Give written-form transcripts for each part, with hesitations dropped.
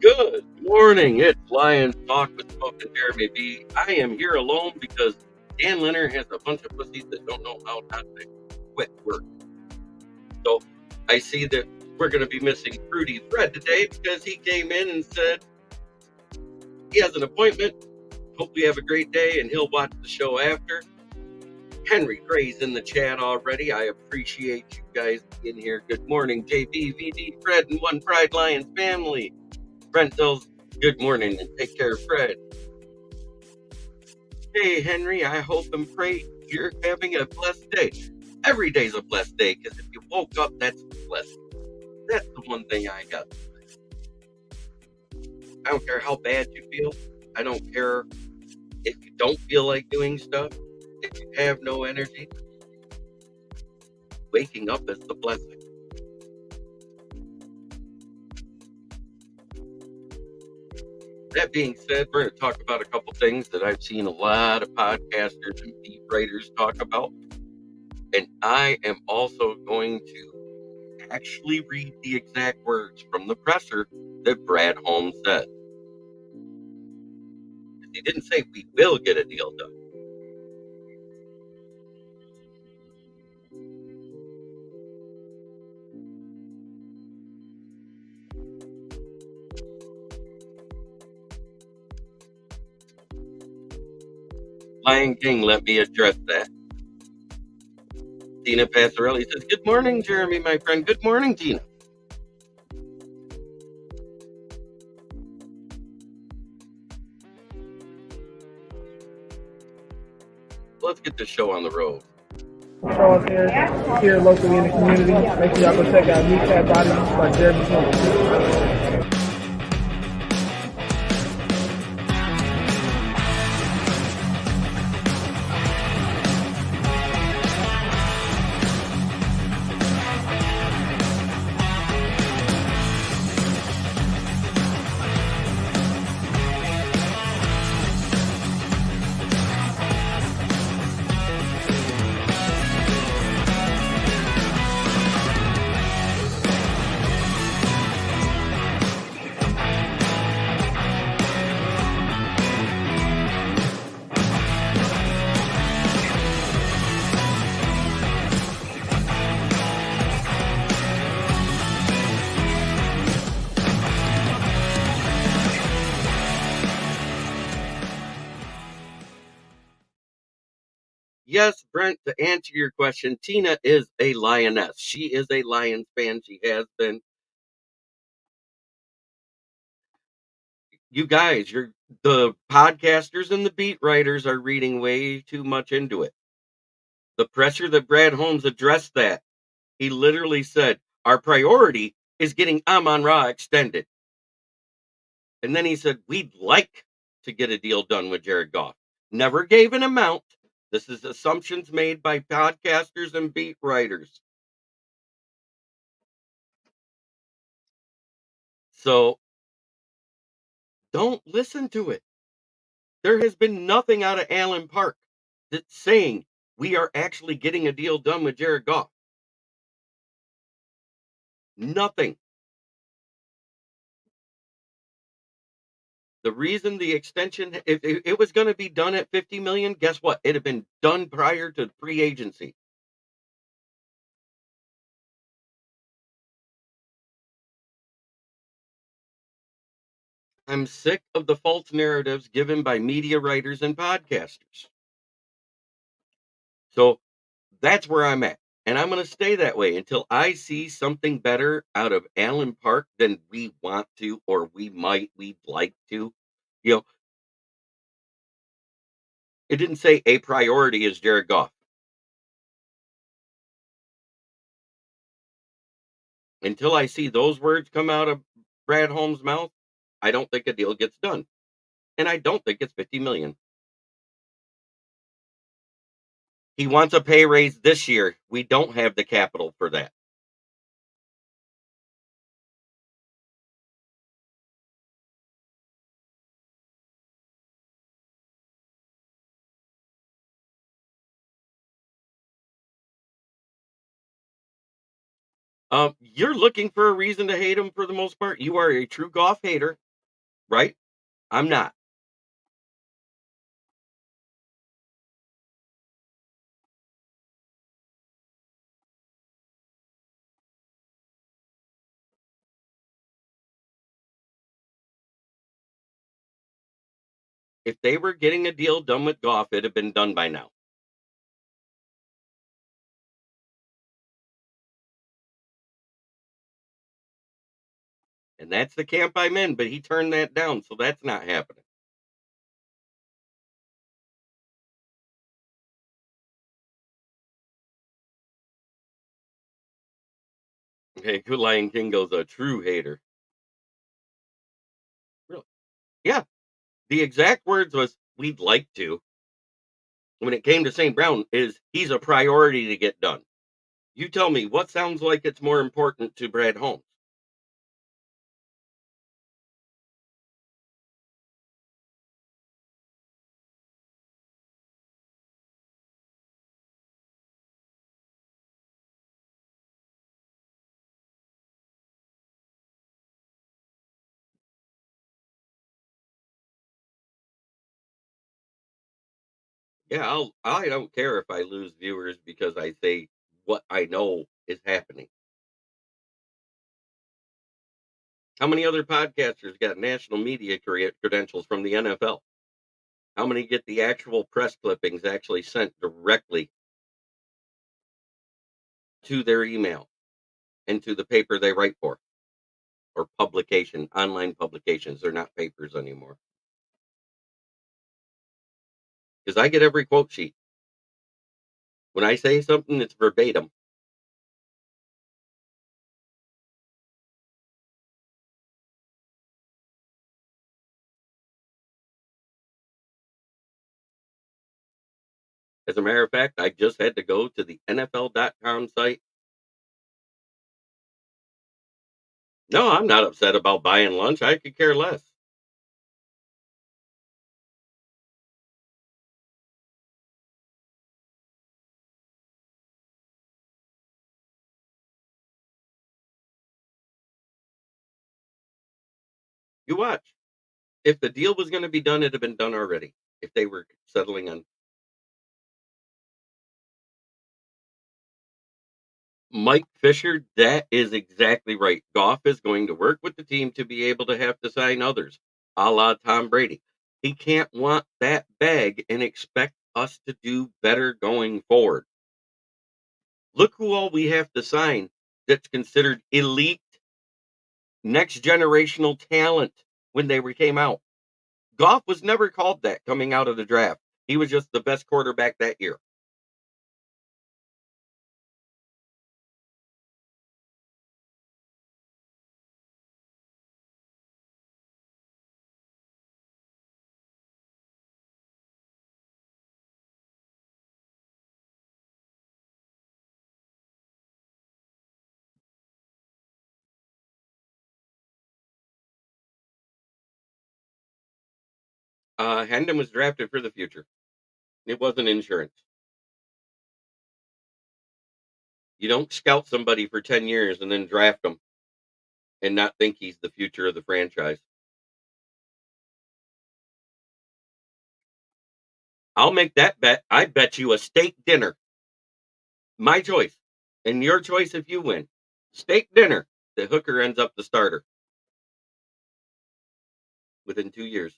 Good morning. It's Lions Talk with Smokkin Jeremy B. I am here alone because Dan Leonard has a bunch of pussies that don't know how not to quit work. So I see that we're going to be missing Fruity Fred today because he came in and said he has an appointment. Hope we have a great day and he'll watch the show after. Henry Gray's in the chat already. I appreciate you guys being here. Good morning, JB, VD, Fred, and One Pride Lions family. Brent tells good morning and take care of Fred. Hey, Henry, I hope and pray you're having a blessed day. Every day's a blessed day because if you woke up, that's a blessing. That's the one thing I got. I don't care how bad you feel. I don't care if you don't feel like doing stuff. If you have no energy, waking up is the blessing. That being said, we're going to talk about a couple things that I've seen a lot of podcasters and beat writers talk about. And I am also going to actually read the exact words from the presser that Brad Holmes said. He didn't say we will get a deal done. Lion King, let me address that. Tina Passarelli says, good morning, Jeremy, my friend. Good morning, Tina. Let's get this show on the road. Show us here locally in the community. Make sure y'all go check out Meat Cat Body by Jared Goff. Yes, Brent, to answer your question, Tina is a lioness. She is a Lions fan. She has been. You guys, the podcasters and the beat writers are reading way too much into it. The presser that Brad Holmes addressed that. He literally said, our priority is getting Amon-Ra extended. And then he said, we'd like to get a deal done with Jared Goff. Never gave an amount. This is assumptions made by podcasters and beat writers. So don't listen to it. There has been nothing out of Allen Park that's saying we are actually getting a deal done with Jared Goff. Nothing. The reason the extension, if it was going to be done at 50 million, guess what? It had been done prior to free agency. I'm sick of the false narratives given by media writers and podcasters. So that's where I'm at. And I'm going to stay that way until I see something better out of Allen Park than we want to, or we'd like to. You know, it didn't say a priority is Jared Goff. Until I see those words come out of Brad Holmes' mouth, I don't think a deal gets done. And I don't think it's 50 million. He wants a pay raise this year. We don't have the capital for that. You're looking for a reason to hate him for the most part. You are a true Goff hater. right? I'm not. If they were getting a deal done with Goff, it'd have been done by now. And that's the camp I'm in, but he turned that down, so that's not happening. Okay, Good Lion King goes a true hater. Really? Yeah. The exact words was, "We'd like to." When it came to St. Brown, is he's a priority to get done. You tell me what sounds like it's more important to Brad Holmes. Yeah, I don't care if I lose viewers because I say what I know is happening. How many other podcasters got national media credentials from the NFL? How many get the actual press clippings actually sent directly to their email and to the paper they write for, or publication, online publications? They're not papers anymore. Because I get every quote sheet. When I say something, it's verbatim. As a matter of fact, I just had to go to the NFL.com site. No, I'm not upset about buying lunch. I could care less. You watch. If the deal was going to be done, it'd have been done already. If they were settling on Mike Fisher, that is exactly right. Goff is going to work with the team to be able to have to sign others, a la Tom Brady. He can't want that bag and expect us to do better going forward. Look who all we have to sign that's considered elite, next generational talent when came out. Goff was never called that coming out of the draft. He was just the best quarterback that year. Hendon was drafted for the future. It wasn't insurance. You don't scout somebody for 10 years and then draft them and not think he's the future of the franchise. I'll make that bet. I bet you a steak dinner. My choice. And your choice if you win. Steak dinner. The hooker ends up the starter within 2 years.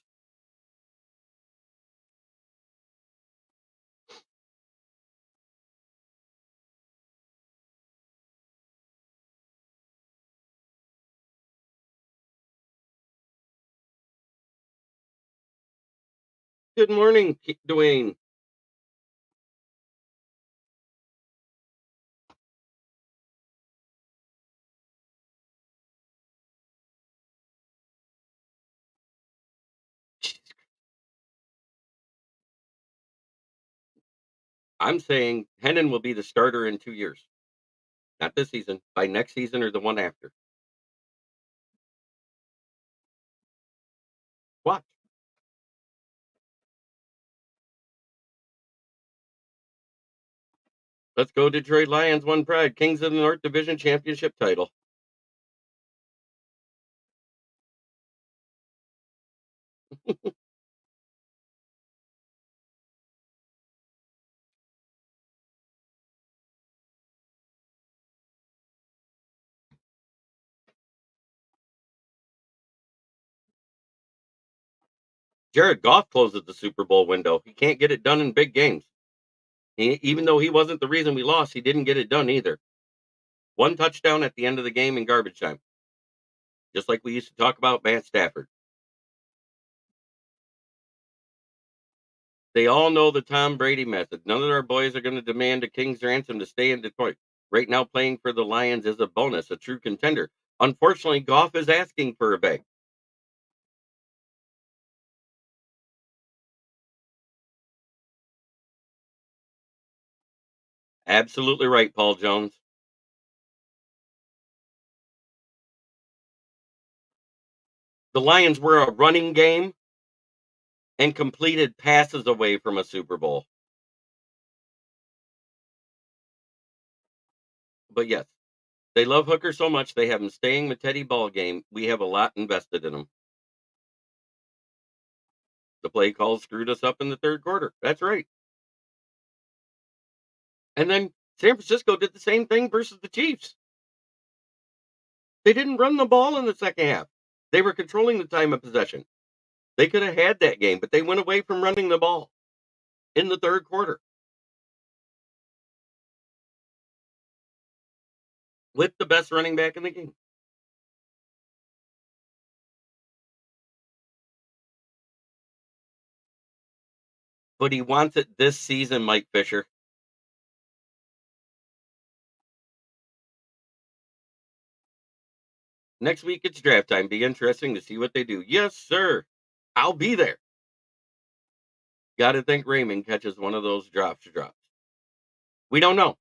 Good morning, Dwayne. I'm saying Hennon will be the starter in 2 years. Not this season, by next season or the one after. Watch. Let's go Detroit Lions, one pride. Kings of the North Division championship title. Jared Goff closes the Super Bowl window. He can't get it done in big games. Even though he wasn't the reason we lost, he didn't get it done either. One touchdown at the end of the game in garbage time, just like we used to talk about Matt Stafford. They all know the Tom Brady method. None of our boys are going to demand a king's ransom to stay in Detroit. Right now, playing for the Lions is a bonus, a true contender. Unfortunately, Goff is asking for a bag. Absolutely right, Paul Jones. The Lions were a running game and completed passes away from a Super Bowl. But yes, they love Hooker so much they have him staying with Teddy ball game. We have a lot invested in him. The play calls screwed us up in the third quarter. That's right. And then San Francisco did the same thing versus the Chiefs. They didn't run the ball in the second half. They were controlling the time of possession. They could have had that game, but they went away from running the ball in the third quarter with the best running back in the game. But he wants it this season, Mike Fisher. Next week it's draft time. Be interesting to see what they do. Yes, sir. I'll be there. Got to think Raymond catches one of those drops. We don't know.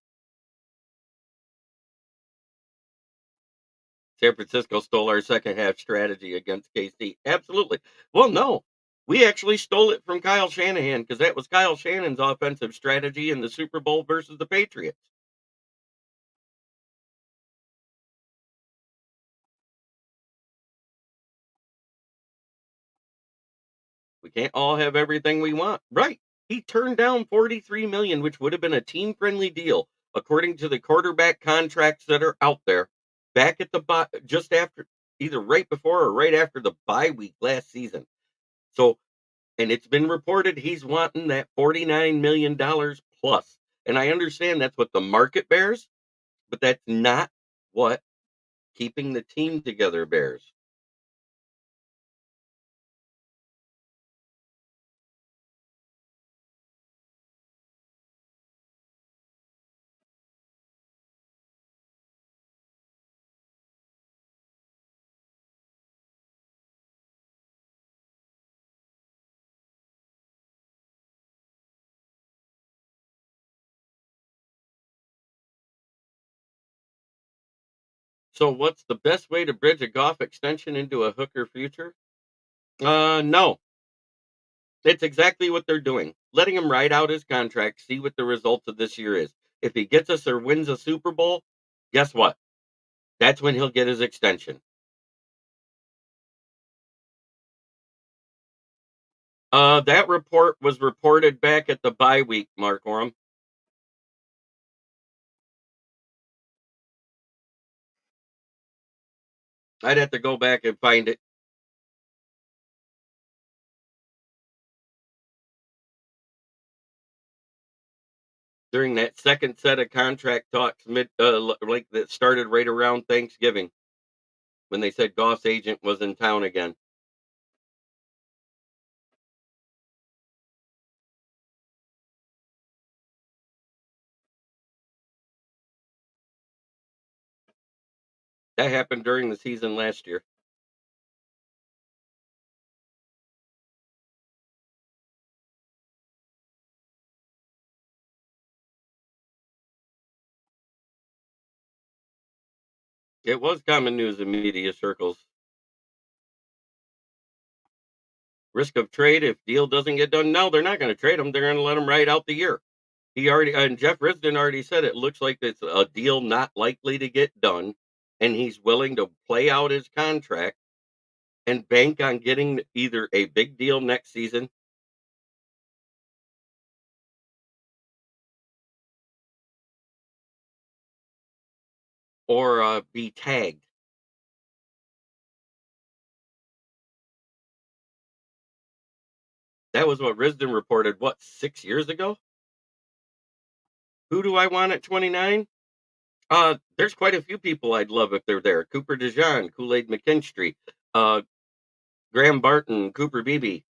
San Francisco stole our second half strategy against KC. Absolutely. Well, no. We actually stole it from Kyle Shanahan because that was Kyle Shannon's offensive strategy in the Super Bowl versus the Patriots. We can't all have everything we want. Right. He turned down 43 million, which would have been a team-friendly deal according to the quarterback contracts that are out there. Back at the just after either right before or right after the bye week last season. So, and it's been reported he's wanting that $49 million plus. And I understand that's what the market bears, but that's not what keeping the team together bears. So, what's the best way to bridge a Goff extension into a Hooker future? No, it's exactly what they're doing. Letting him ride out his contract, see what the results of this year is. If he gets us or wins a Super Bowl, guess what? That's when he'll get his extension. That report was reported back at the bye week, Mark Orem. I'd have to go back and find it. During that second set of contract talks, like that started right around Thanksgiving, when they said Goff's agent was in town again. That happened during the season last year. It was common news in media circles. Risk of trade if deal doesn't get done. No, they're not going to trade him. They're going to let him ride out the year. He already and Jeff Risdon already said it looks like it's a deal not likely to get done, and he's willing to play out his contract and bank on getting either a big deal next season or be tagged. That was what Risden reported, what, 6 years ago? Who do I want at 29? There's quite a few people I'd love if they're there. Cooper DeJean, Kool-Aid McKinstry, uh, Graham Barton, Cooper Beebe.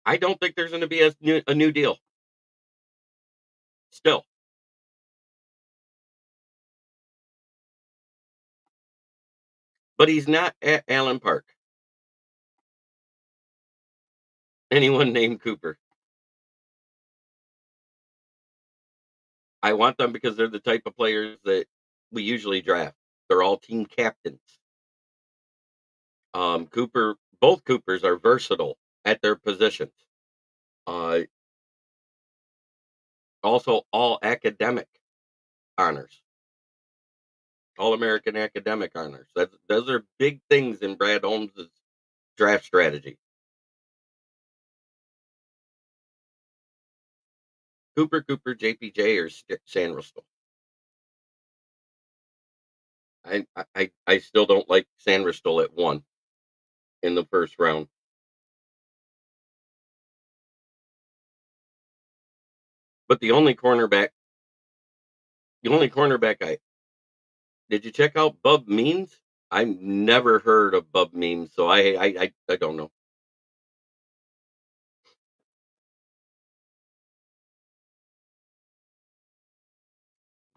I don't think there's going to be a new deal still, but he's not at Allen Park. Anyone named Cooper. I want them because they're the type of players that we usually draft. They're all team captains. Both Coopers are versatile at their positions. Uh, Also, all academic honors, all American academic honors. Those are big things in Brad Holmes' draft strategy. Cooper, JPJ, or Sandristle. I still don't like Sandristle at 1 in the first round. But the only cornerback I did you check out Bub Means? I've never heard of Bub Means, so I don't know.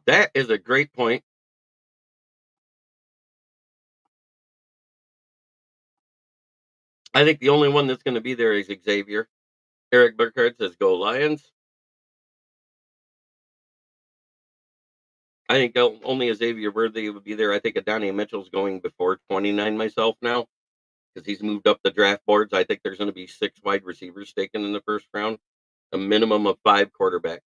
That is a great point. I think the only one that's going to be there is Xavier. Eric Burkhardt says, "Go Lions." I think only Xavier Worthy would be there. I think Adonai Mitchell's going before 29 myself now because he's moved up the draft boards. I think there's going to be 6 wide receivers taken in the first round, a minimum of 5 quarterbacks.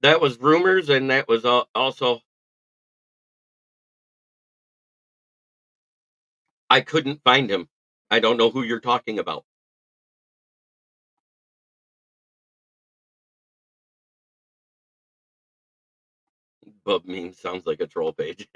That was rumors, and that was also I couldn't find him. I don't know who you're talking about. Bub Mean sounds like a troll page.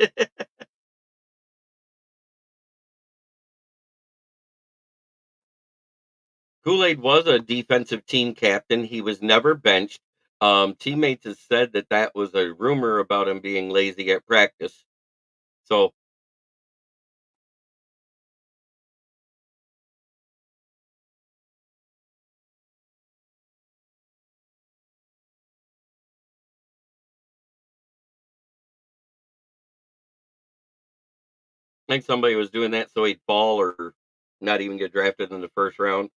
Kool-Aid was a defensive team captain. He was never benched. Teammates have said that was a rumor about him being lazy at practice. So I think somebody was doing that so he'd fall or not even get drafted in the first round.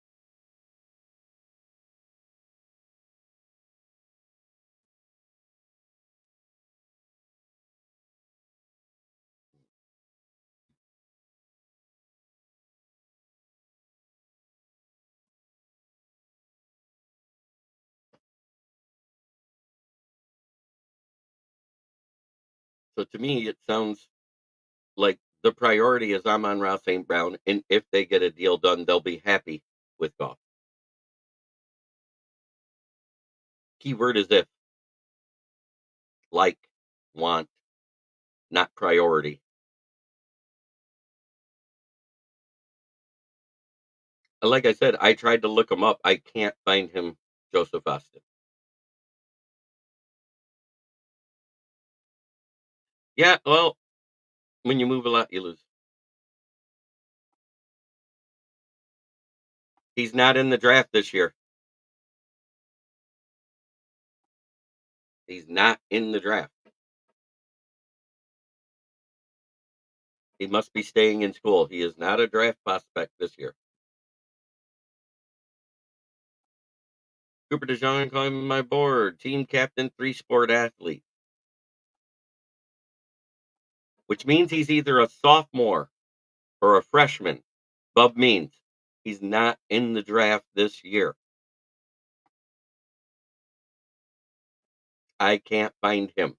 So to me, it sounds like the priority is Amon-Ra St. Brown, and if they get a deal done, they'll be happy with Goff. Keyword is if, like, want, not priority. Like I said, I tried to look him up. I can't find him, Joseph Austin. Yeah, well, when you move a lot, you lose. He's not in the draft this year. He's not in the draft. He must be staying in school. He is not a draft prospect this year. Cooper DeJean climbing my board. Team captain, 3-sport athlete. Which means he's either a sophomore or a freshman. Bub Means. He's not in the draft this year. I can't find him.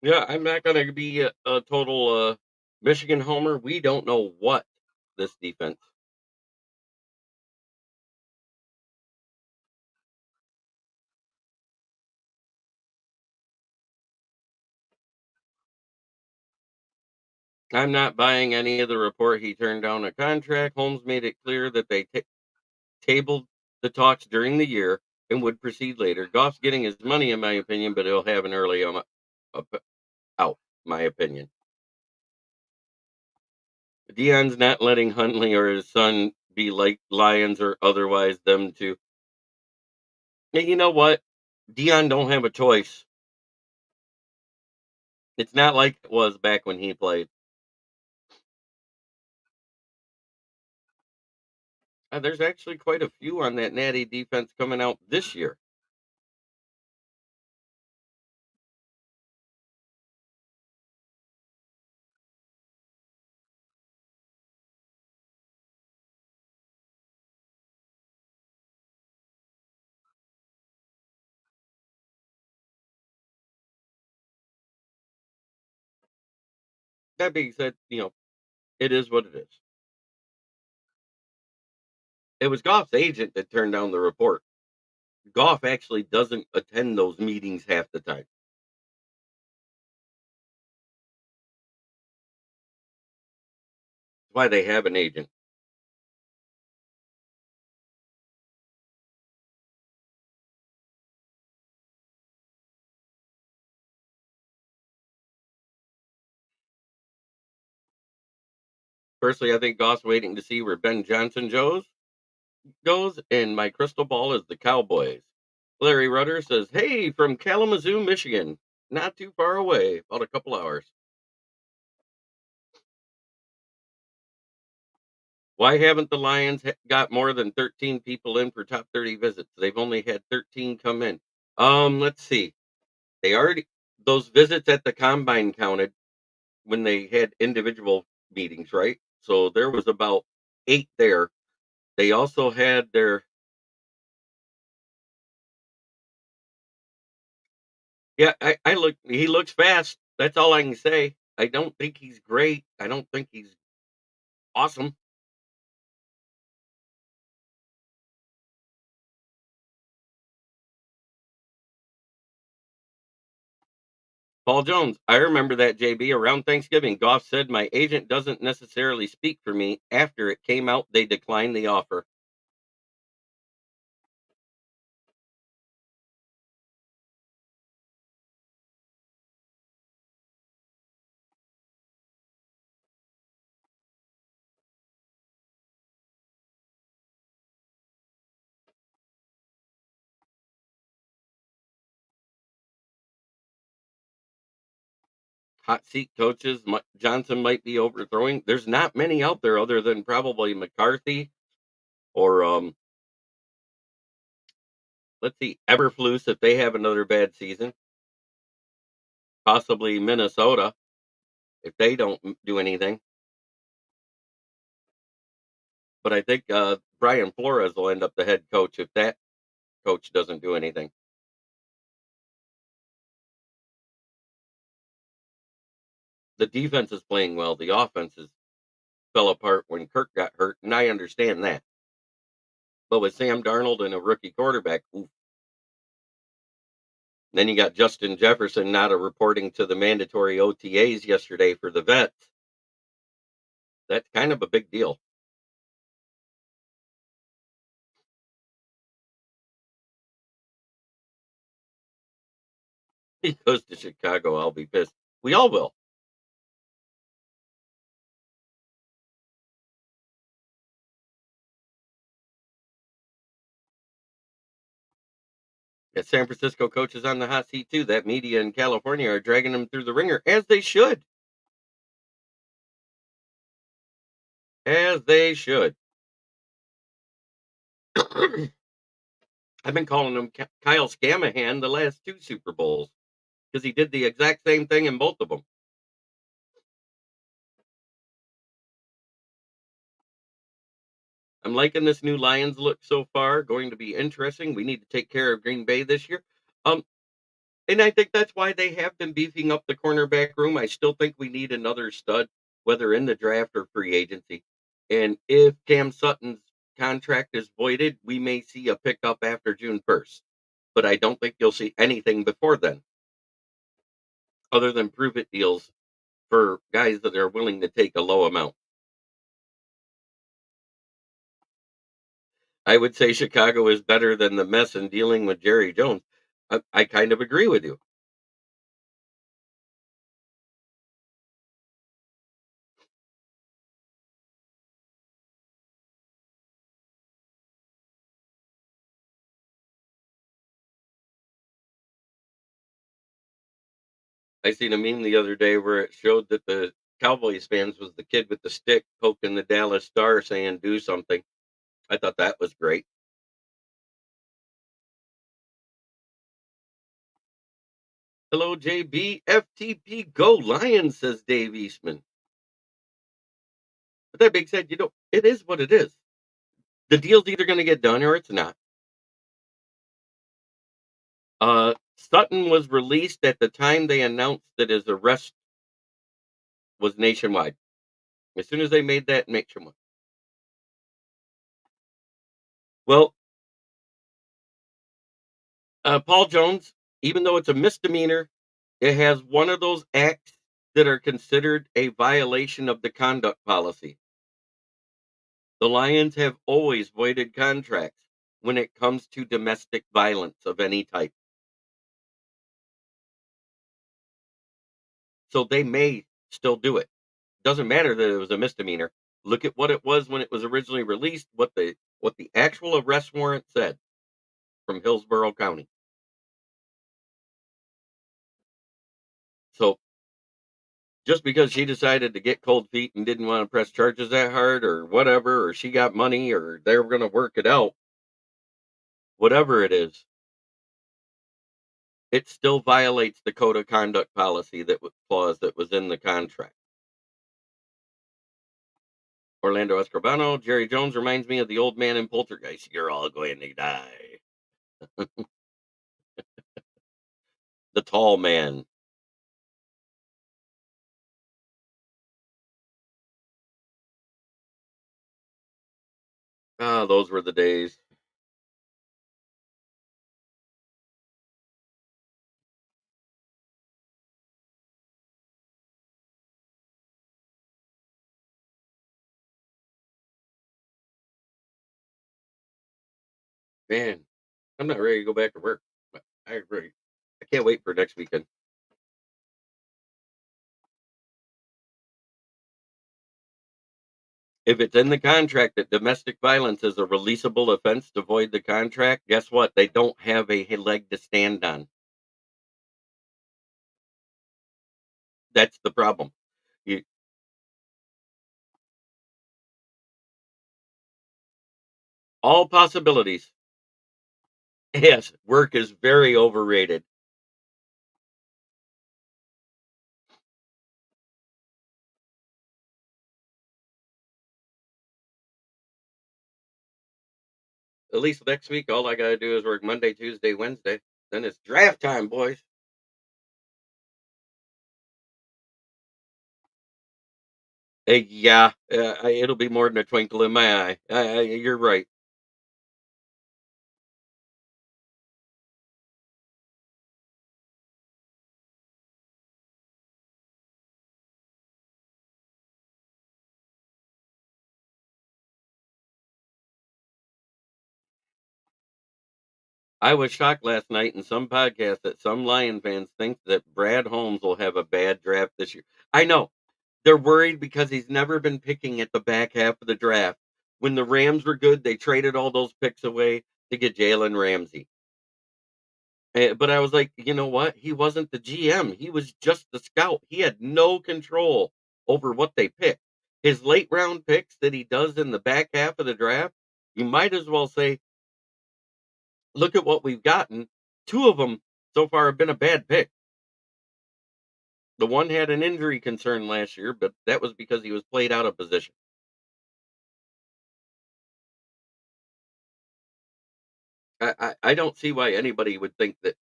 Yeah, I'm not going to be a total Michigan homer. We don't know what this defense. I'm not buying any of the report he turned down a contract. Holmes made it clear that they tabled the talks during the year and would proceed later. Goff's getting his money, in my opinion, but he'll have an early up- out, my opinion. Dion's not letting Huntley or his son be like Lions or otherwise them to. And you know what? Dion don't have a choice. It's not like it was back when he played. There's actually quite a few on that natty defense coming out this year. That being said, it is what it is. It was Goff's agent that turned down the report. Goff actually doesn't attend those meetings half the time. That's why they have an agent. Personally, I think Goff's waiting to see where Ben Johnson goes, and my crystal ball is the Cowboys. Larry Rudder says, "Hey, from Kalamazoo, Michigan, not too far away, about a couple hours. Why haven't the Lions got more than 13 people in for top 30 visits? They've only had 13 come in. Let's see. They already those visits at the combine counted when they had individual meetings, right? So there was about 8 there. They also had their yeah, I look he looks fast. That's all I can say. I don't think he's great. I don't think he's awesome. Paul Jones, I remember that JB around Thanksgiving. Goff said my agent doesn't necessarily speak for me. After it came out, they declined the offer. Hot seat coaches, Johnson might be overthrowing. There's not many out there other than probably McCarthy or let's see, Eberflus if they have another bad season. Possibly Minnesota if they don't do anything. But I think Brian Flores will end up the head coach if that coach doesn't do anything. The defense is playing well. The offense is fell apart when Kirk got hurt, and I understand that. But with Sam Darnold and a rookie quarterback, oof. Then you got Justin Jefferson not reporting to the mandatory OTAs yesterday for the vets. That's kind of a big deal. He goes to Chicago, I'll be pissed. We all will. That San Francisco coach is on the hot seat too. That media in California are dragging him through the ringer, as they should. As they should. I've been calling him Kyle Scamahan the last two Super Bowls because he did the exact same thing in both of them. I'm liking this new Lions look so far. Going to be interesting. We need to take care of Green Bay this year. Um, and I think that's why they have been beefing up the cornerback room. I still think we need another stud, whether in the draft or free agency. And if Cam Sutton's contract is voided, we may see a pickup after June 1st. But I don't think you'll see anything before then, other than prove it deals for guys that are willing to take a low amount. I would say Chicago is better than the mess in dealing with Jerry Jones. I kind of agree with you. I seen a meme the other day where it showed that the Cowboys fans was the kid with the stick poking the Dallas Star saying, do something. I thought that was great. Hello, JB. FTP Go Lions, says Dave Eastman. But that being said, it is what it is. The deal's either going to get done or it's not. Sutton was released at the time they announced that his arrest was nationwide. As soon as they made that nationwide. Well, Paul Jones, even though it's a misdemeanor, it has one of those acts that are considered a violation of the conduct policy. The Lions have always voided contracts when it comes to domestic violence of any type. So they may still do it. Doesn't matter that it was a misdemeanor. Look at what it was when it was originally released, what the actual arrest warrant said from Hillsborough County. So just because she decided to get cold feet and didn't want to press charges that hard or whatever, or she got money or they were going to work it out, whatever it is, it still violates the code of conduct policy clause that was in the contract. Orlando Escobar, Jerry Jones reminds me of the old man in Poltergeist. You're all going to die. The tall man. Ah, those were the days. Man, I'm not ready to go back to work. I agree. I can't wait for next weekend. If it's in the contract that domestic violence is a releasable offense to void the contract, guess what? They don't have a leg to stand on. That's the problem. You, all possibilities. Yes, work is very overrated. At least next week, all I got to do is work Monday, Tuesday, Wednesday. Then it's draft time, boys. Yeah, it'll be more than a twinkle in my eye. You're right. I was shocked last night in some podcast that some Lion fans think that Brad Holmes will have a bad draft this year. I know. They're worried because he's never been picking at the back half of the draft. When the Rams were good, they traded all those picks away to get Jalen Ramsey. But I was like, you know what? He wasn't the GM. He was just the scout. He had no control over what they picked. His late round picks that he does in the back half of the draft, you might as well say, look at what we've gotten. Two of them so far have been a bad pick. The one had an injury concern last year, but that was because he was played out of position. I don't see why anybody would think that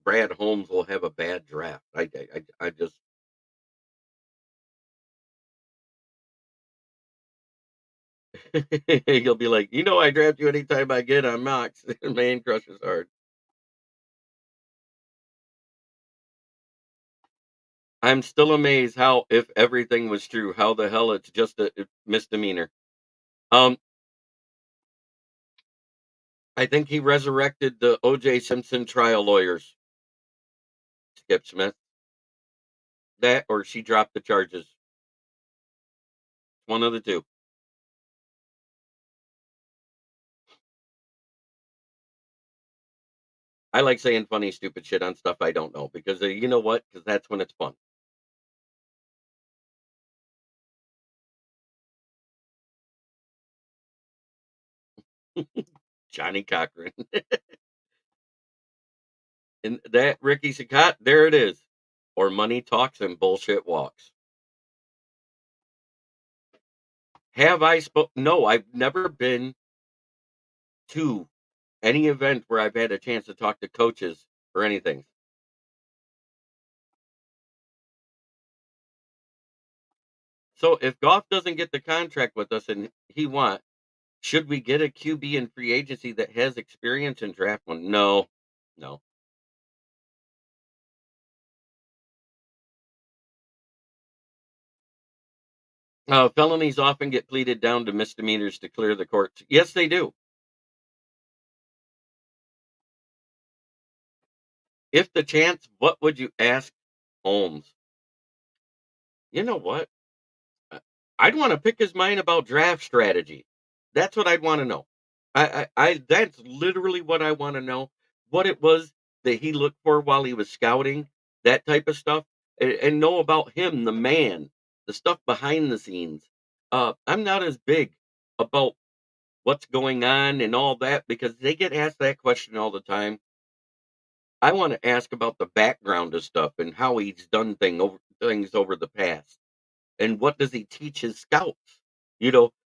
Brad Holmes will have a bad draft. I just he'll be like, I draft you anytime I get on Mox. Man crushes hard. I'm still amazed how, if everything was true, how the hell it's just a misdemeanor. Um, I think he resurrected the O.J. Simpson trial lawyers. Skip Smith. That or she dropped the charges. One of the two. I like saying funny, stupid shit on stuff I don't know because you know what? Because that's when it's fun. Johnny Cochran. And that Ricky Saccott, there it is. Or money talks and bullshit walks. Have I spoke? No, I've never been to any event where I've had a chance to talk to coaches or anything. So if Goff doesn't get the contract with us and he want, should we get a QB in free agency that has experience in draft one? No, no. Felonies often get pleaded down to misdemeanors to clear the courts. Yes, they do. If the chance, what would you ask Holmes? You know what? Uh, I'd want to pick his mind about draft strategy. That's what I'd want to know. That's literally what I want to know. What it was that he looked for while he was scouting, that type of stuff, and know about him, the man, the stuff behind the scenes. I'm not as big about what's going on and all that because they get asked that question all the time. I want to ask about the background of stuff and how he's done things over the past. And what does he teach his scouts?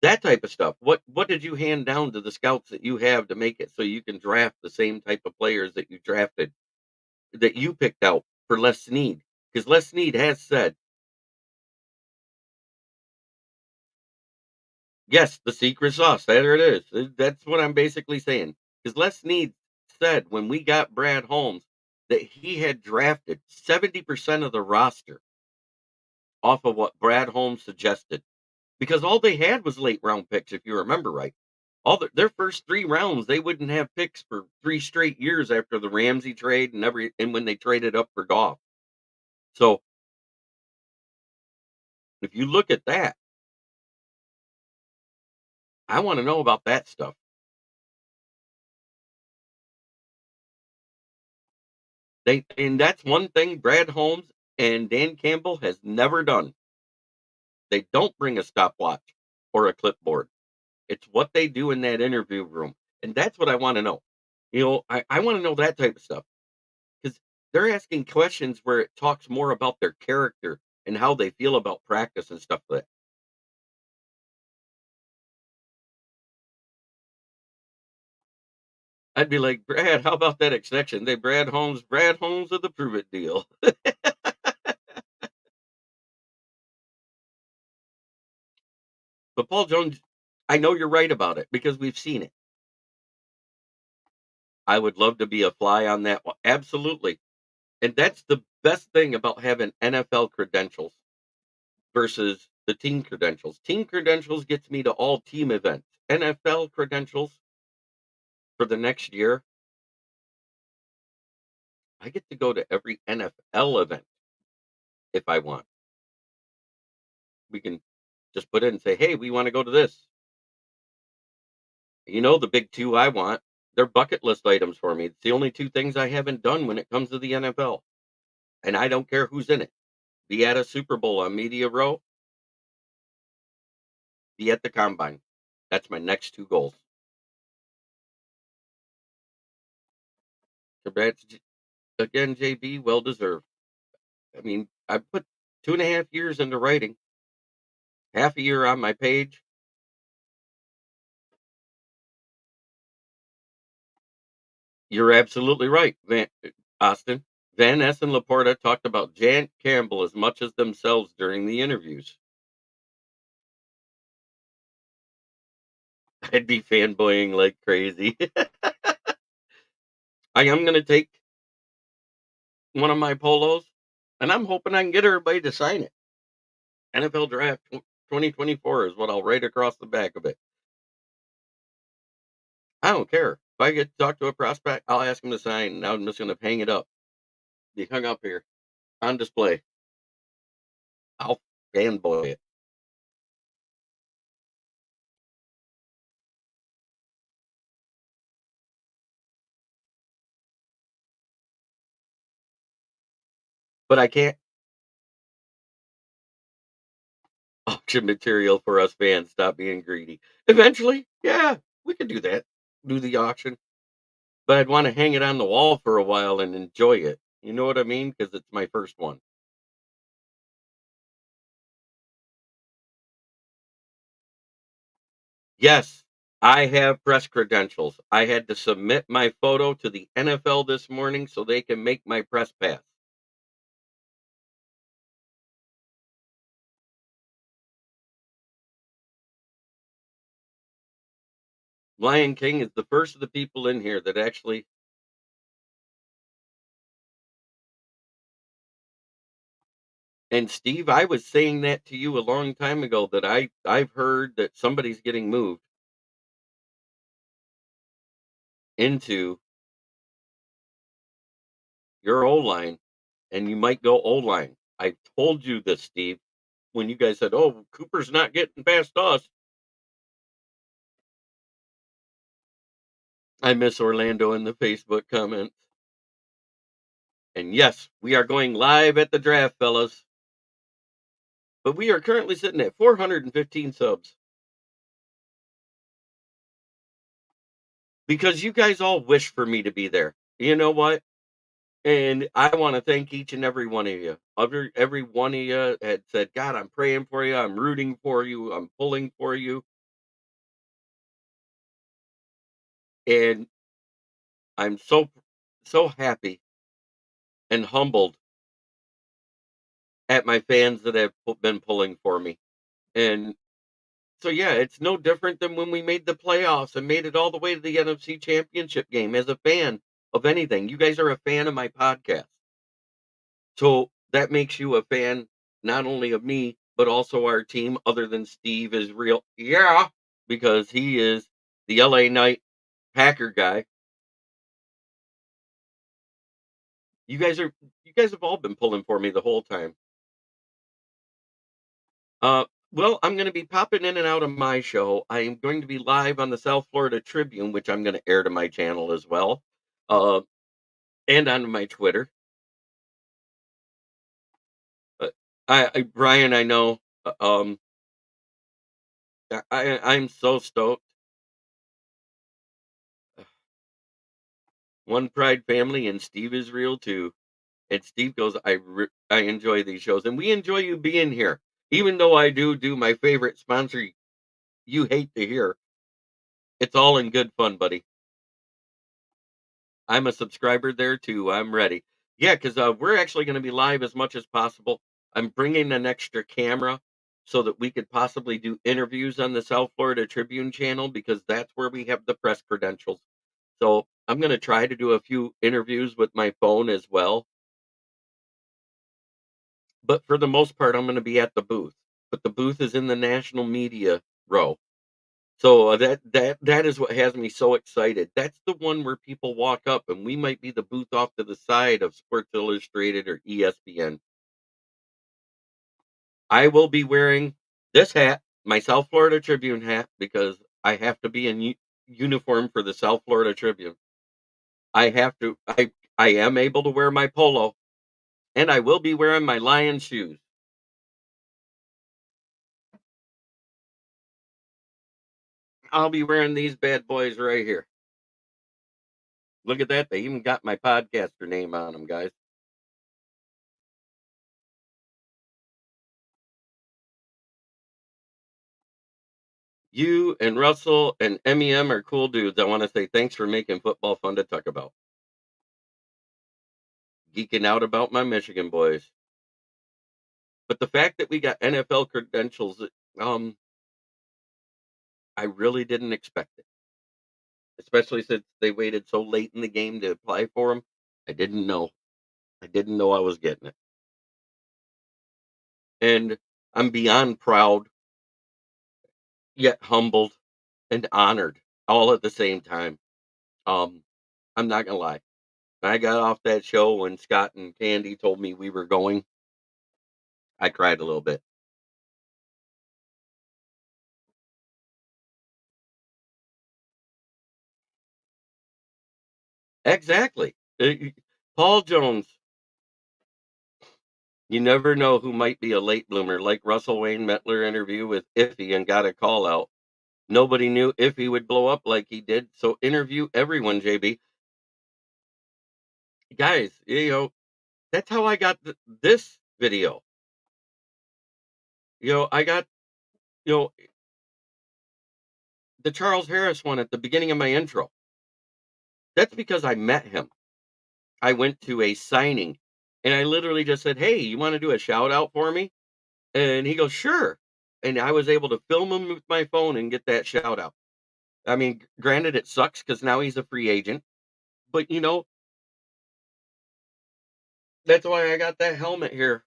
That type of stuff. What did you hand down to the scouts that you have to make it so you can draft the same type of players that you drafted that you picked out for Les Snead? Because Les Snead has said, yes, the secret sauce. There it is. That's what I'm basically saying. Because Les Snead said when we got Brad Holmes that he had drafted 70% of the roster off of what Brad Holmes suggested. Because all they had was late round picks, if you remember right. Their first 3 rounds, they wouldn't have picks for 3 straight years after the Ramsey trade and when they traded up for Goff. So if you look at that, I want to know about that stuff. And that's one thing Brad Holmes and Dan Campbell has never done. They don't bring a stopwatch or a clipboard. It's what they do in that interview room. And that's what I want to know. I want to know that type of stuff. Because they're asking questions where it talks more about their character and how they feel about practice and stuff like that. I'd be like, Brad, how about that extension? They Brad Holmes of the Prove It deal. Paul Jones, I know you're right about it because we've seen it. I would love to be a fly on that one. Absolutely. And that's the best thing about having NFL credentials versus the team credentials. Team credentials gets me to all team events. NFL credentials for the next year, I get to go to every NFL event if I want. We can just put in and say, "Hey, we want to go to this." You know, the big two I want, they're bucket list items for me. It's the only two things I haven't done when it comes to the NFL. And I don't care who's in it. Be at a Super Bowl on Media Row, be at the combine. That's my next two goals. Congrats again, JB. Well deserved. I mean, I put 2.5 years into writing, half a year on my page. You're absolutely right, Austin. Van Ness and Laporta talked about Jan Campbell as much as themselves during the interviews. I'd be fanboying like crazy. I am going to take one of my polos, and I'm hoping I can get everybody to sign it. NFL Draft 2024 is what I'll write across the back of it. I don't care. If I get to talk to a prospect, I'll ask him to sign, and I'm just going to hang it up. Be hung up here on display. I'll fanboy it. But I can't auction material for us fans. Stop being greedy. Eventually, yeah, we could do that. Do the auction. But I'd want to hang it on the wall for a while and enjoy it. You know what I mean? Because it's my first one. Yes, I have press credentials. I had to submit my photo to the NFL this morning so they can make my press pass. Lion King is the first of the people in here that actually. And Steve, I was saying that to you a long time ago that I've heard that somebody's getting moved into your O line, and you might go O line. I told you this, Steve, when you guys said, "Oh, Cooper's not getting past us." I miss Orlando in the Facebook comments. And yes, we are going live at the draft, fellas. But we are currently sitting at 415 subs because you guys all wish for me to be there. You know what? And I want to thank each and every one of you. Every one of you had said, "God, I'm praying for you. I'm rooting for you. I'm pulling for you." And I'm so happy and humbled at my fans that have been pulling for me. And so, yeah, it's no different than when we made the playoffs and made it all the way to the NFC Championship game. As a fan of anything, you guys are a fan of my podcast. So that makes you a fan not only of me, but also our team, other than Steve is real. Yeah, because he is the LA Knight Packer guy. You guys have all been pulling for me the whole time. Well, I'm going to be popping in and out of my show. I am going to be live on the South Florida Tribune, which I'm going to air to my channel as well, uh, and on my Twitter. Brian, I know. I'm so stoked. One Pride family, and Steve is real too. And Steve goes, I enjoy these shows, and we enjoy you being here, even though I do my favorite sponsor. You hate to hear. It's all in good fun, buddy. I'm a subscriber there too. I'm ready. Yeah, because we're actually going to be live as much as possible. I'm bringing an extra camera so that we could possibly do interviews on the South Florida Tribune channel because that's where we have the press credentials. So I'm going to try to do a few interviews with my phone as well. But for the most part, I'm going to be at the booth. But the booth is in the national media row. So that is what has me so excited. That's the one where people walk up and we might be the booth off to the side of Sports Illustrated or ESPN. I will be wearing this hat, my South Florida Tribune hat, because I have to be in uniform for the South Florida Tribune. I have to. I am able to wear my polo, and I will be wearing my Lion shoes. I'll be wearing these bad boys right here. Look at that. They even got my podcaster name on them, guys. You and Russell and MEM are cool dudes. I want to say thanks for making football fun to talk about. Geeking out about my Michigan boys. But the fact that we got NFL credentials, I really didn't expect it, especially since they waited so late in the game to apply for them. I didn't know. I didn't know I was getting it. And I'm beyond proud, yet humbled and honored all at the same time. Um, I'm not gonna lie. When I got off that show when Scott and Candy told me we were going, I cried a little bit. Exactly. Paul Jones, you never know who might be a late bloomer, like Russell Wayne Mettler interview with Iffy and got a call out. Nobody knew Iffy would blow up like he did, so interview everyone, JB. Guys, that's how I got this video. I got, you know, the Charles Harris one at the beginning of my intro. That's because I met him. I went to a signing and I literally just said, "Hey, you want to do a shout out for me?" And he goes, "Sure." And I was able to film him with my phone and get that shout out. I mean, granted, it sucks because now he's a free agent, but that's why I got that helmet here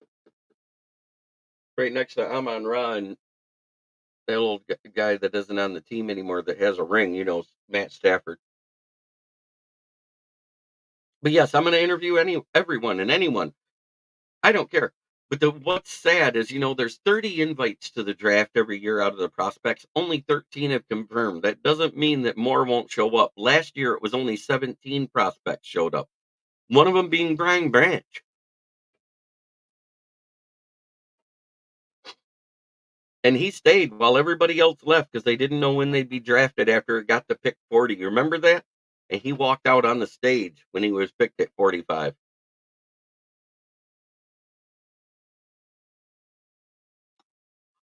right next to Amon Ra and that little guy that isn't on the team anymore that has a ring, Matt Stafford. But yes, I'm going to interview everyone and anyone. I don't care. But what's sad is, there's 30 invites to the draft every year out of the prospects. Only 13 have confirmed. That doesn't mean that more won't show up. Last year, it was only 17 prospects showed up. One of them being Brian Branch. And he stayed while everybody else left because they didn't know when they'd be drafted after it got to pick 40. You remember that? And he walked out on the stage when he was picked at 45.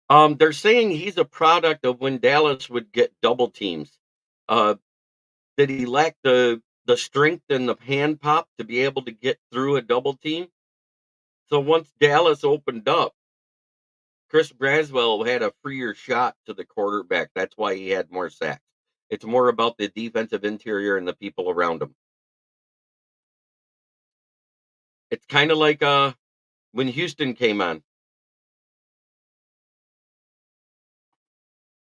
They're saying he's a product of when Dallas would get double teams. Uh, that he lacked the strength and the hand pop to be able to get through a double team. So once Dallas opened up, Chris Braswell had a freer shot to the quarterback. That's why he had more sacks. It's more about the defensive interior and the people around him. It's kind of like when Houston came on.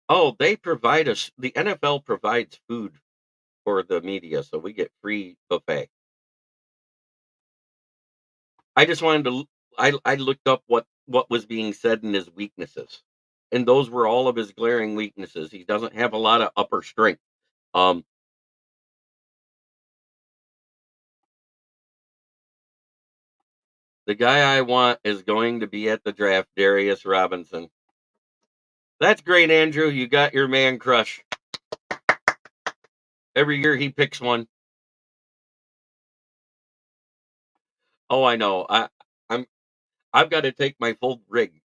Oh, they provide us. The NFL provides food for the media, so we get free buffet. I just wanted to. I looked up what was being said in his weaknesses, and those were all of his glaring weaknesses. He doesn't have a lot of upper strength. Um, the guy I want is going to be at the draft, Darius Robinson. That's great, Andrew. You got your man crush. Every year he picks one. Oh, I know. I'm I've got to take my full rig.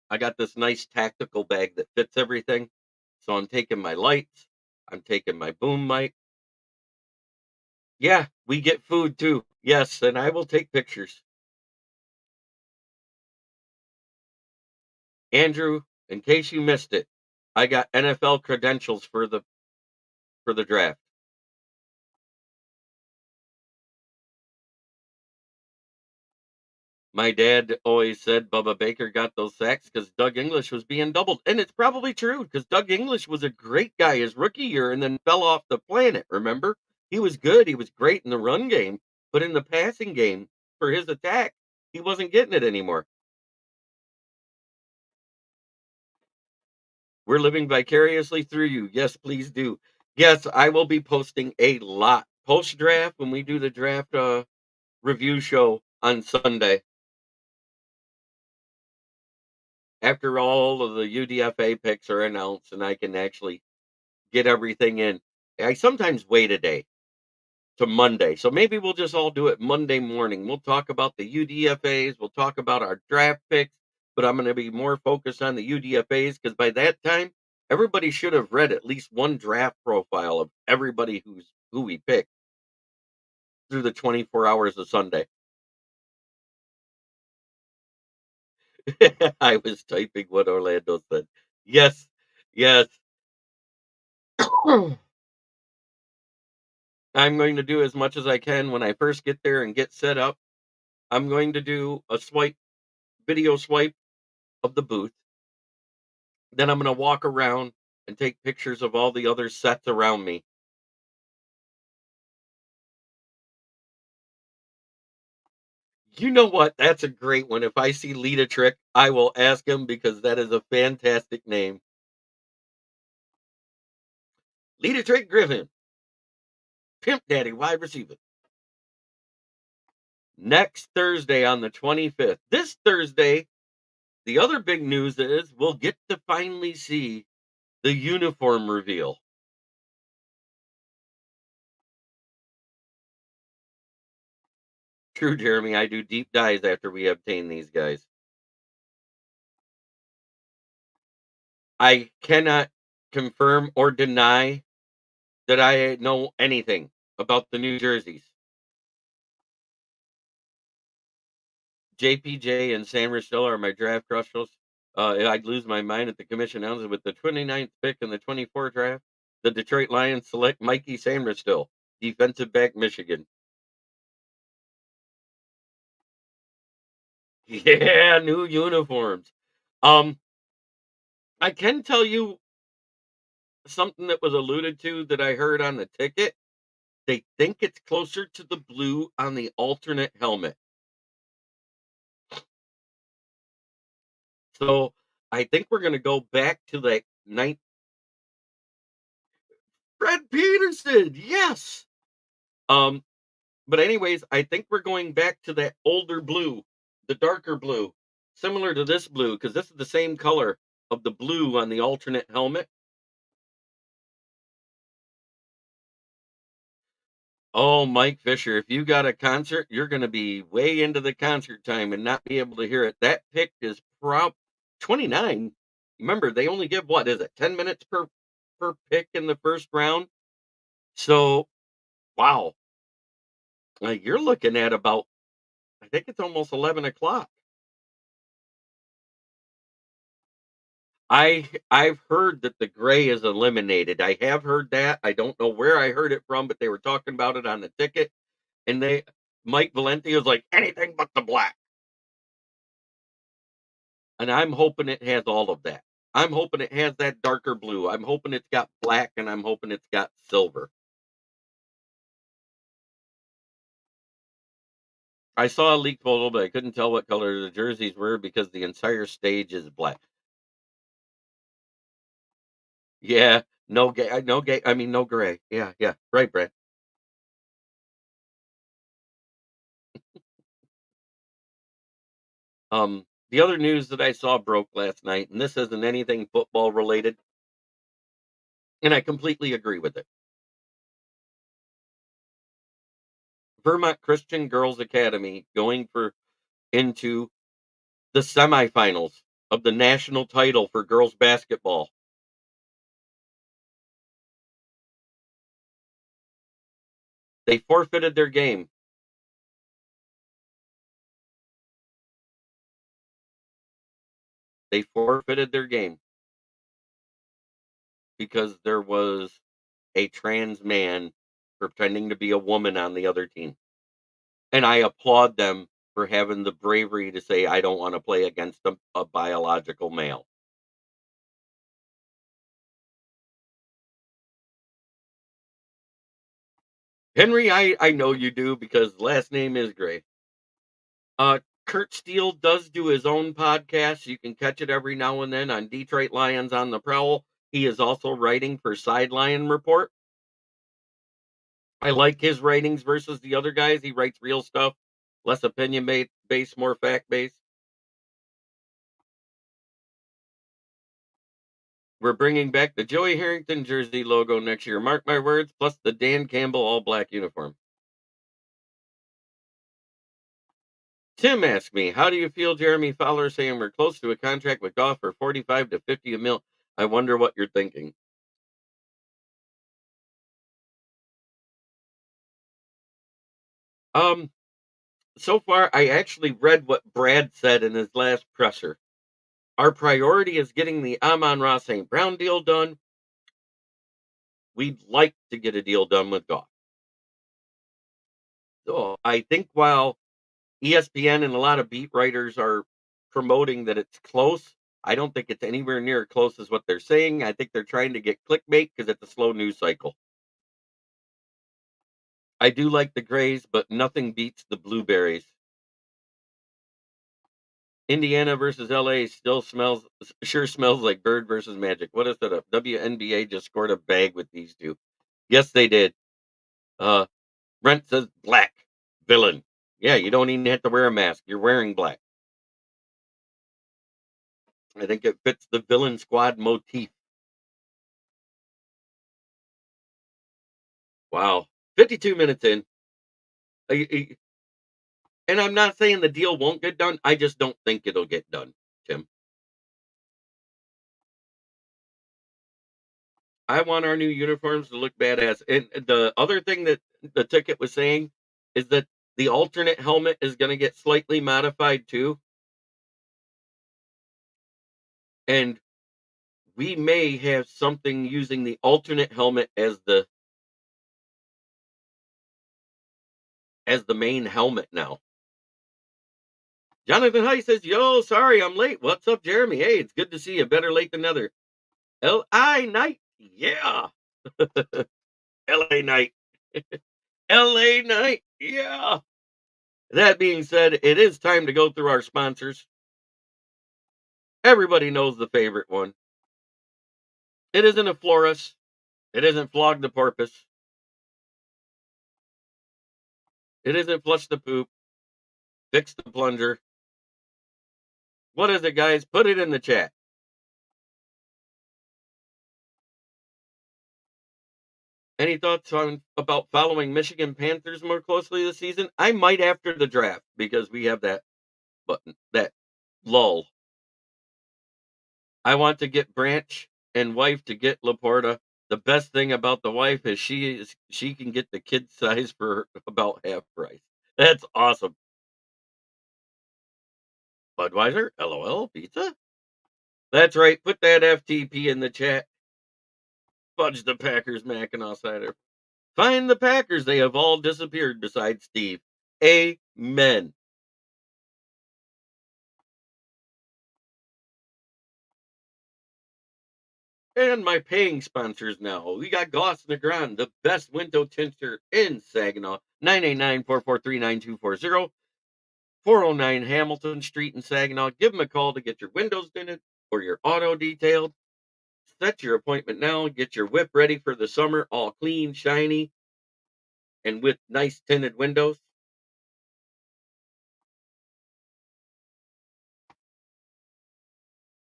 I got this nice tactical bag that fits everything. So I'm taking my lights. I'm taking my boom mic. Yeah, we get food too. Yes, and I will take pictures. Andrew, in case you missed it, I got NFL credentials for the draft. My dad always said Bubba Baker got those sacks because Doug English was being doubled. And it's probably true because Doug English was a great guy his rookie year and then fell off the planet, remember? He was good. He was great in the run game, but in the passing game for his attack, he wasn't getting it anymore. We're living vicariously through you. Yes, please do. Yes, I will be posting a lot post draft when we do the draft review show on Sunday. After all of the UDFA picks are announced and I can actually get everything in. I sometimes wait a day to Monday. So maybe we'll just all do it Monday morning. We'll talk about the UDFAs, we'll talk about our draft picks, but I'm going to be more focused on the UDFAs because by that time, everybody should have read at least one draft profile of everybody who we picked through the 24 hours of Sunday. I was typing what Orlando said. Yes, yes. I'm going to do as much as I can when I first get there and get set up. I'm going to do a video swipe of the booth. Then I'm going to walk around and take pictures of all the other sets around me. You know what? That's a great one. If I see Lita Trick, I will ask him because that is a fantastic name. Lita Trick Griffin, Pimp Daddy, wide receiver. Next Thursday on the 25th. This Thursday, the other big news is we'll get to finally see the uniform reveal. True, Jeremy. I do deep dives after we obtain these guys. I cannot confirm or deny that I know anything about the New Jerseys. JPJ and Sam Rochelle are my draft crushers. I'd lose my mind if the commission announced with the 29th pick in the 24 draft. The Detroit Lions select Mikey Sandristil, defensive back, Michigan. Yeah, new uniforms. Um, I can tell you something that was alluded to that I heard on the ticket. They think it's closer to the blue on the alternate helmet. So I think we're going to go back to that ninth. Fred Peterson, yes. Um, but anyways, I think we're going back to that older blue, the darker blue, similar to this blue, because this is the same color of the blue on the alternate helmet. Oh, Mike Fisher, if you got a concert, you're going to be way into the concert time and not be able to hear it. That pick is 29. Remember, they only give what is it, 10 minutes per pick in the first round. So, wow, you're looking at about, I think it's almost 11 o'clock. I've heard that the gray is eliminated. I have heard that. I don't know where I heard it from, but they were talking about it on the ticket, and Mike Valenti was like anything but the black. And I'm hoping it has all of that. I'm hoping it has that darker blue. I'm hoping it's got black, and I'm hoping it's got silver. I saw a leaked photo, but I couldn't tell what color the jerseys were because the entire stage is black. Yeah, no gay, no gay. I mean, no gray. Yeah, yeah, right, Brad. The other news that I saw broke last night, and this isn't anything football related, and I completely agree with it. Vermont Christian Girls Academy going for into the semifinals of the national title for girls basketball. They forfeited their game. They forfeited their game because there was a trans man pretending to be a woman on the other team. And I applaud them for having the bravery to say, I don't want to play against a biological male. Henry, I know you do because last name is Gray. Kurt Steele does do his own podcast. You can catch it every now and then on Detroit Lions on the Prowl. He is also writing for Sideline Report. I like his writings versus the other guys. He writes real stuff, less opinion based, more fact based. We're bringing back the Joey Harrington jersey logo next year. Mark my words, plus the Dan Campbell all black uniform. Tim asked me, how do you feel Jeremy Fowler saying we're close to a contract with Goff for 45 to 50 a mil? I wonder what you're thinking. So far, I actually read what Brad said in his last presser. Our priority is getting the Amon-Ra St. Brown deal done. We'd like to get a deal done with Goff. So I think while ESPN and a lot of beat writers are promoting that it's close, I don't think it's anywhere near close as what they're saying. I think they're trying to get clickbait because it's a slow news cycle. I do like the Grays, but nothing beats the Blueberries. Indiana versus LA sure smells like Bird versus Magic. What is it? WNBA just scored a bag with these two. Yes, they did. Brent says black villain. Yeah, you don't even have to wear a mask. You're wearing black. I think it fits the villain squad motif. Wow, 52 minutes in. And I'm not saying the deal won't get done. I just don't think it'll get done, Tim. I want our new uniforms to look badass. And the other thing that the ticket was saying is that the alternate helmet is going to get slightly modified too. And we may have something using the alternate helmet as the main helmet now. Jonathan High says, yo, sorry, I'm late. What's up, Jeremy? Hey, it's good to see you. Better late than never. L.I. Knight. Yeah. L.A. Knight. L.A. Knight. Yeah. That being said, it is time to go through our sponsors. Everybody knows the favorite one. It isn't a florist. It isn't flog the porpoise. It isn't flush the poop. Fix the plunger. What is it, guys? Put it in the chat. Any thoughts about following Michigan Panthers more closely this season? I might after the draft because we have that button, that lull. I want to get Branch and wife to get Laporta. The best thing about the wife is she can get the kid size for about half price. That's awesome. Budweiser, LOL, pizza. That's right. Put that FTP in the chat. Fudge the Packers, Mackinac Cider. Find the Packers. They have all disappeared besides Steve. Amen. And my paying sponsors now. We got Goss Negron, the best window tinter in Saginaw. 989-443-9240. 409 Hamilton Street in Saginaw. Give them a call to get your windows tinted or your auto detailed. Set your appointment now. Get your whip ready for the summer, all clean, shiny, and with nice tinted windows.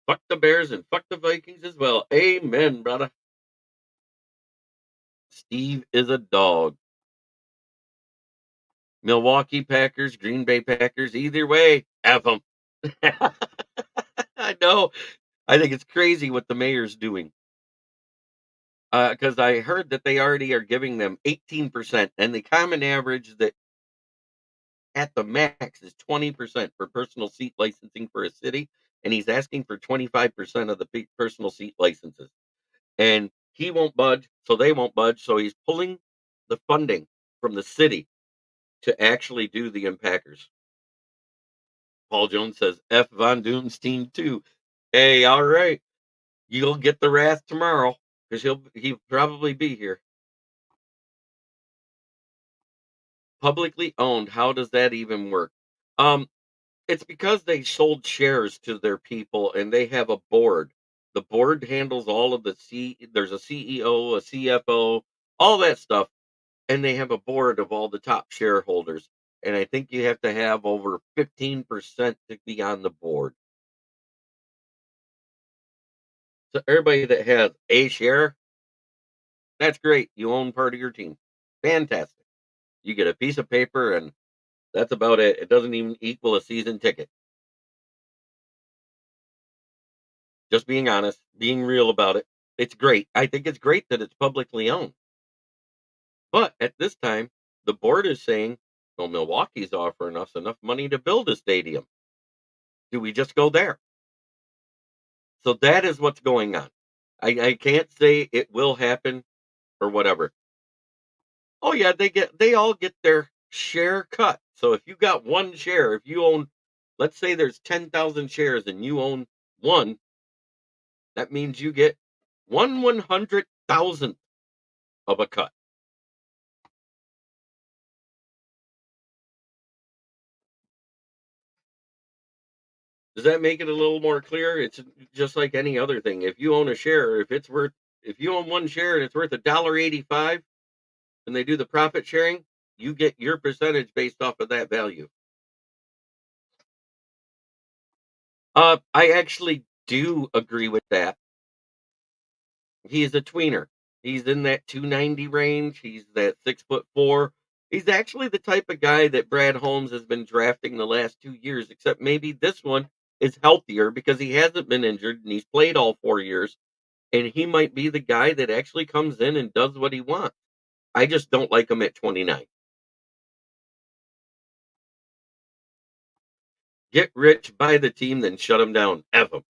Fuck the Bears and fuck the Vikings as well. Amen, brother. Steve is a dog. Milwaukee Packers, Green Bay Packers, either way, have them. I know. I think it's crazy what the mayor's doing. Because I heard that they already are giving them 18%, and the common average that at the max is 20% for personal seat licensing for a city. and he's asking for 25% of the personal seat licenses. And he won't budge, so they won't budge. So he's pulling the funding from the city to actually do the Impackers. Paul Jones says, F. Von Doom's team too. Hey, all right. You'll get the wrath tomorrow because he'll probably be here. Publicly owned. How does that even work? Um, it's because they sold shares to their people and they have a board. The board handles all of there's a CEO, a CFO, all that stuff, and they have a board of all the top shareholders. And I think you have to have over 15% to be on the board. So everybody that has a share, that's great. You own part of your team. Fantastic. You get a piece of paper and that's about it. It doesn't even equal a season ticket. Just being honest, being real about it. It's great. I think it's great that it's publicly owned. But at this time, the board is saying, well, Milwaukee's offering us enough money to build a stadium. Do we just go there? So that is what's going on. I can't say it will happen or whatever. Oh yeah, they all get their share cut. So if you got one share, if you own, let's say there's 10,000 shares and you own one, that means you get 1/100,000th of a cut. Does that make it a little more clear? It's just like any other thing. If you own a share, if you own one share and it's worth $1.85 and they do the profit sharing, you get your percentage based off of that value. I actually do agree with that. He is a tweener. He's in that 290 range. He's that 6'4". He's actually the type of guy that Brad Holmes has been drafting the last 2 years, except maybe this one is healthier because he hasn't been injured and he's played all 4 years. And he might be the guy that actually comes in and does what he wants. I just don't like him at 29. Get rich, buy the team, then shut him down. F him.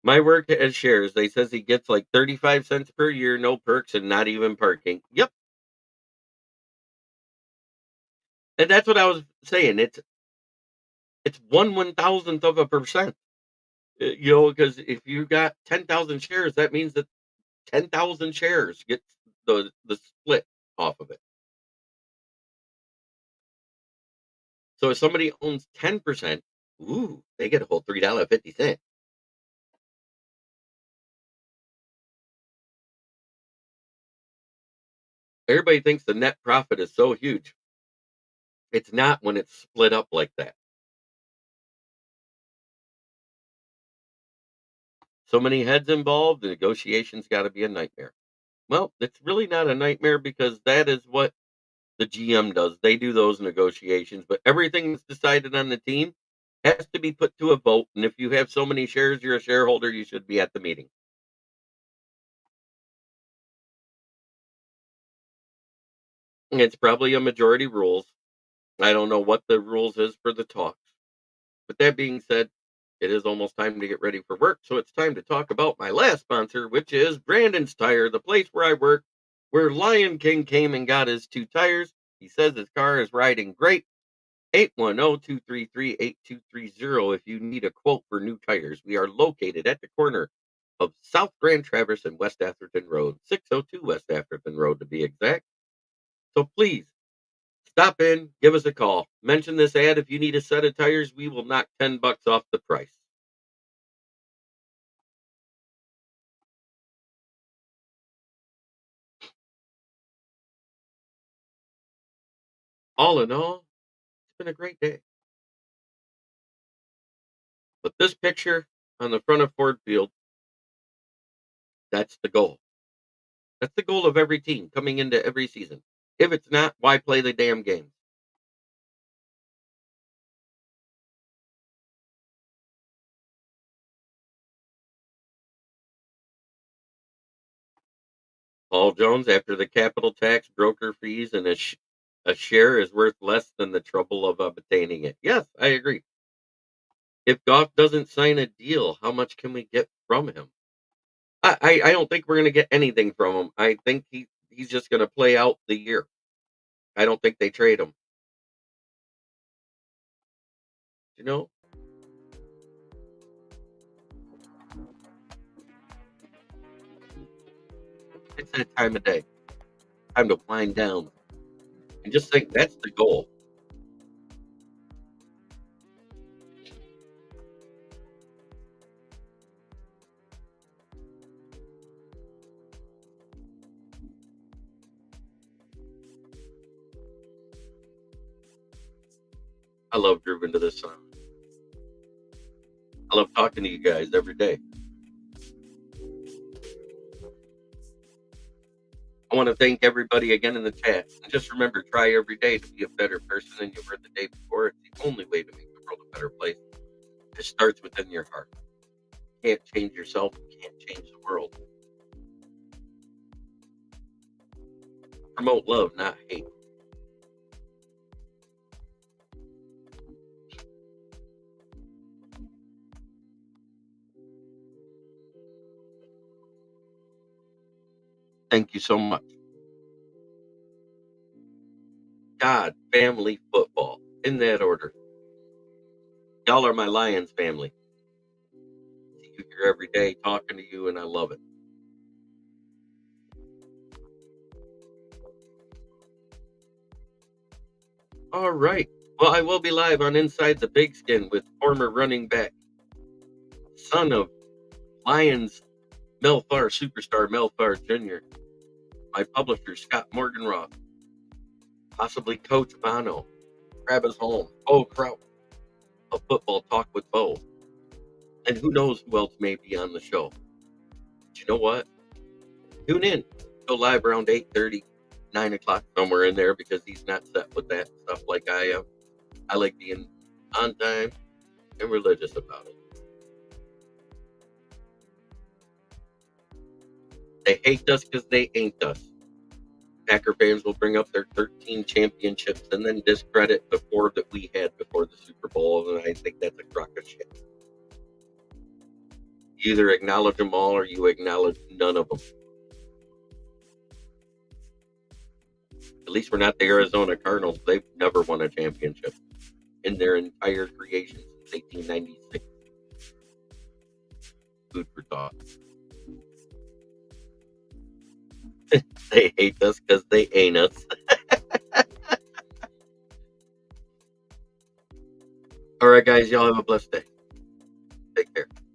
My work as shares, they says he gets like 35 cents per year, no perks, and not even parking. Yep. And that's what I was saying. It's 1/1000th of a percent. Because if you got 10,000 shares, that means that 10,000 shares get the split off of it. So if somebody owns 10%, ooh, they get a whole $3.50. Everybody thinks the net profit is so huge. It's not when it's split up like that. So many heads involved, the negotiation's got to be a nightmare. Well, it's really not a nightmare because that is what the GM does. They do those negotiations, but everything that's decided on the team has to be put to a vote. And if you have so many shares, you're a shareholder, you should be at the meeting. And it's probably a majority rules. I don't know what the rules is for the talks. But that being said, it is almost time to get ready for work. So it's time to talk about my last sponsor, which is Brandon's Tire, the place where I work, where Lion King came and got his two tires. He says his car is riding great. 810-233-8230 if you need a quote for new tires. We are located at the corner of South Grand Traverse and West Atherton Road, 602 West Atherton Road to be exact. So please stop in, give us a call. Mention this ad if you need a set of tires. We will knock $10 off the price. All in all, it's been a great day. But this picture on the front of Ford Field, that's the goal. That's the goal of every team coming into every season. If it's not, why play the damn game? Paul Jones, after the capital tax, broker fees, and a share is worth less than the trouble of obtaining it. Yes, I agree. If Goff doesn't sign a deal, how much can we get from him? I don't think we're gonna get anything from him. I think he's just gonna play out the year. I don't think they trade him. You know, it's that time of day. Time to wind down and just think that's the goal. I love grooving to this song. I love talking to you guys every day. I want to thank everybody again in the chat. And just remember, try every day to be a better person than you were the day before. It's the only way to make the world a better place. It starts within your heart. You can't change yourself. You can't change the world. Promote love, not hate. Thank you so much. God, family, football. In that order. Y'all are my Lions family. See you here every day talking to you, and I love it. All right. Well, I will be live on Inside the Big Skin with former running back, son of Lions Melfar superstar Melfar Jr., my publisher, Scott Morganroth, possibly Coach Bono, Travis Holmes, Bo Kraut, a football talk with Bo, and who knows who else may be on the show. But you know what? Tune in. Go live around 8:30, 9 o'clock, somewhere in there, because he's not set with that stuff like I am. I like being on time and religious about it. They hate us because they ain't us. Packer fans will bring up their 13 championships and then discredit the 4 that we had before the Super Bowl, and I think that's a crock of shit. You either acknowledge them all or you acknowledge none of them. At least we're not the Arizona Cardinals. They've never won a championship in their entire creation since 1896. Food for thought. They hate us because they ain't us. All right, guys, y'all have a blessed day.